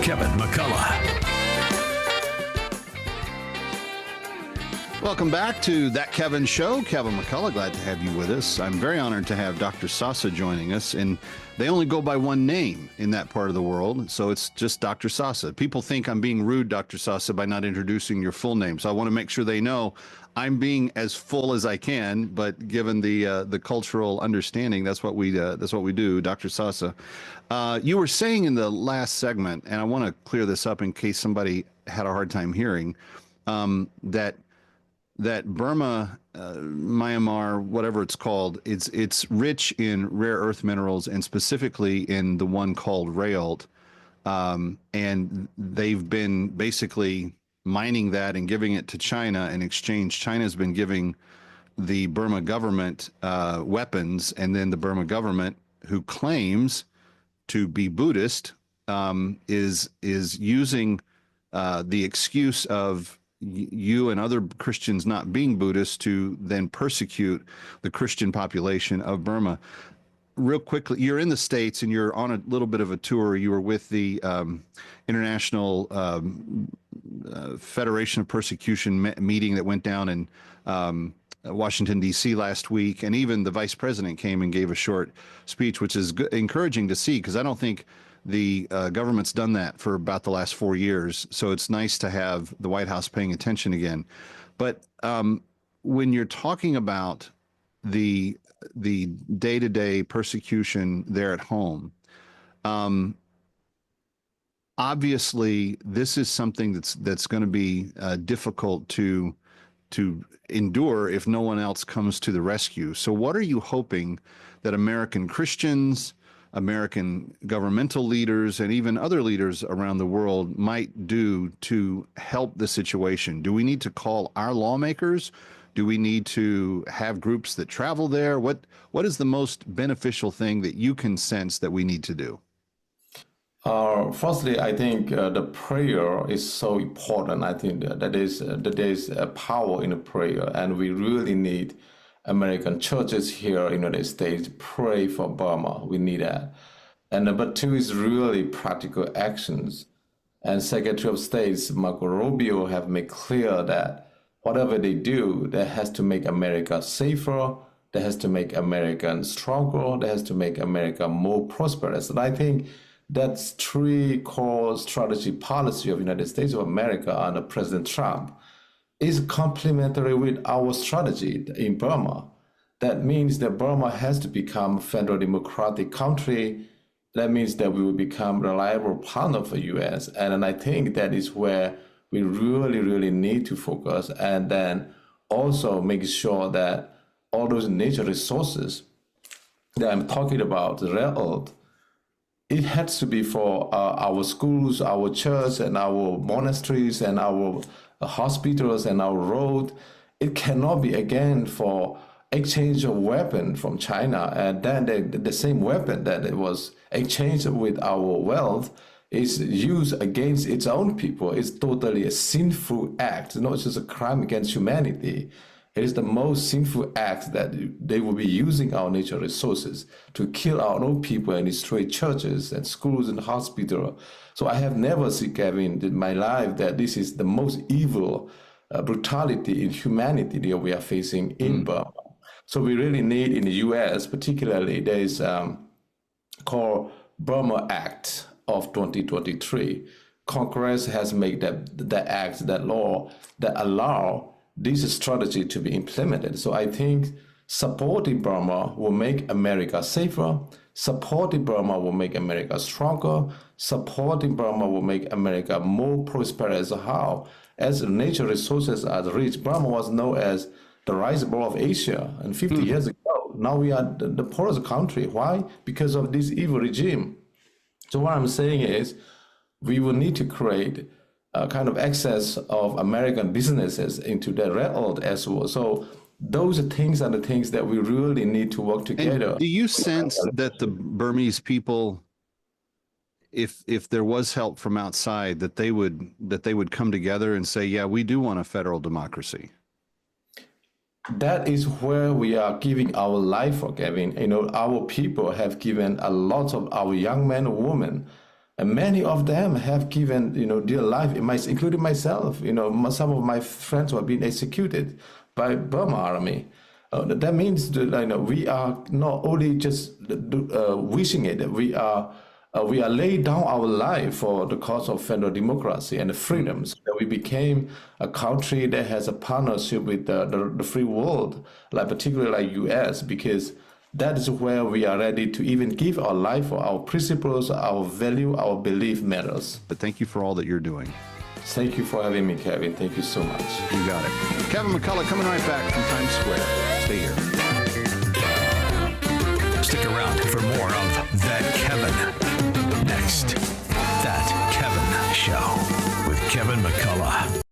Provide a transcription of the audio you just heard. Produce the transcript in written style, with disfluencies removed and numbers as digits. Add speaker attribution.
Speaker 1: Kevin McCullough.
Speaker 2: Welcome back to That Kevin Show. Kevin McCullough, glad to have you with us. I'm very honored to have Dr. Sasa joining us, and they only go by one name in that part of the world, so it's just Dr. Sasa. People think I'm being rude, Dr. Sasa, by not introducing your full name, so I want to make sure they know I'm being as full as I can, but given the cultural understanding, that's what we do, Dr. Sasa. You were saying in the last segment, and I want to clear this up in case somebody had a hard time hearing, that Burma, Myanmar, whatever it's called, it's rich in rare earth minerals, and specifically in the one called rhyolite. And they've been basically mining that and giving it to China in exchange. China's been giving the Burma government weapons, and then the Burma government, who claims to be Buddhist, is using the excuse of you and other Christians not being Buddhist to then persecute the Christian population of Burma. Real quickly, you're in the States and you're on a little bit of a tour. You were with the International Federation of Persecution meeting that went down in Washington, D.C. last week. And even the vice president came and gave a short speech, which is encouraging to see, because I don't think the government's done that for about the last 4 years. So it's nice to have the White House paying attention again. But when you're talking about the day-to-day persecution there at home, obviously this is something that's going to be difficult to endure if no one else comes to the rescue. So what are you hoping that American Christians, American governmental leaders, and even other leaders around the world might do to help the situation? Do we need to call our lawmakers? Do we need to have groups that travel there? What is the most beneficial thing that you can sense that we need to do?
Speaker 3: Firstly, I think the prayer is so important. I think that there is a power in the prayer, and we really need American churches here in the United States pray for Burma. We need that. And number two is really practical actions. And Secretary of State Marco Rubio have made clear that whatever they do, that has to make America safer, that has to make America stronger, that has to make America more prosperous. And I think that's three core strategy policy of the United States of America under President Trump is complementary with our strategy in Burma. That means that Burma has to become a federal democratic country. That means that we will become a reliable partner for U.S. And I think that is where we really, really need to focus, and then also make sure that all those natural resources that I'm talking about, the rare earth, it has to be for our schools, our church, and our monasteries, and our hospitals, and our road. It cannot be again for exchange of weapon from China, and then the same weapon that it was exchanged with our wealth is used against its own people. It's totally a sinful act, not just a crime against humanity. It is the most sinful act that they will be using our natural resources to kill our own people and destroy churches and schools and hospitals. So I have never seen, Kevin, in my life that this is the most evil brutality in humanity that we are facing in Burma. So we really need in the U.S., particularly, there is called Burma Act of 2023. Congress has made that act, that law that allow this strategy to be implemented. So I think supporting Burma will make America safer, supporting Burma will make America stronger, supporting Burma will make America more prosperous. How? As natural resources are rich, Burma was known as the rice bowl of Asia, and 50 years ago, now we are the poorest country. Why? Because of this evil regime. So what I'm saying is, we will need to create a kind of access of American businesses into the rare earth as well. So those things are the things that we really need to work together.
Speaker 2: And do you sense that the Burmese people, if there was help from outside, that they would come together and say, yeah, we do want a federal democracy?
Speaker 3: That is where we are giving our life for, Kevin. You know, our people have given a lot of our young men and women And many of them have given, their life, including myself. Some of my friends were being executed by Burma army. That means that we are not only just wishing it. We are laying down our life for the cause of federal democracy and the freedoms. That we became a country that has a partnership with the free world, like particularly like U.S. because that is where we are ready to even give our life for our principles, our value, our belief matters.
Speaker 2: But thank you for all that you're doing.
Speaker 3: Thank you for having me, Kevin. Thank you so much.
Speaker 2: You got it. Kevin McCullough coming right back from Times Square. Stay here.
Speaker 1: Stick around for more of That Kevin. Next, That Kevin Show with Kevin McCullough.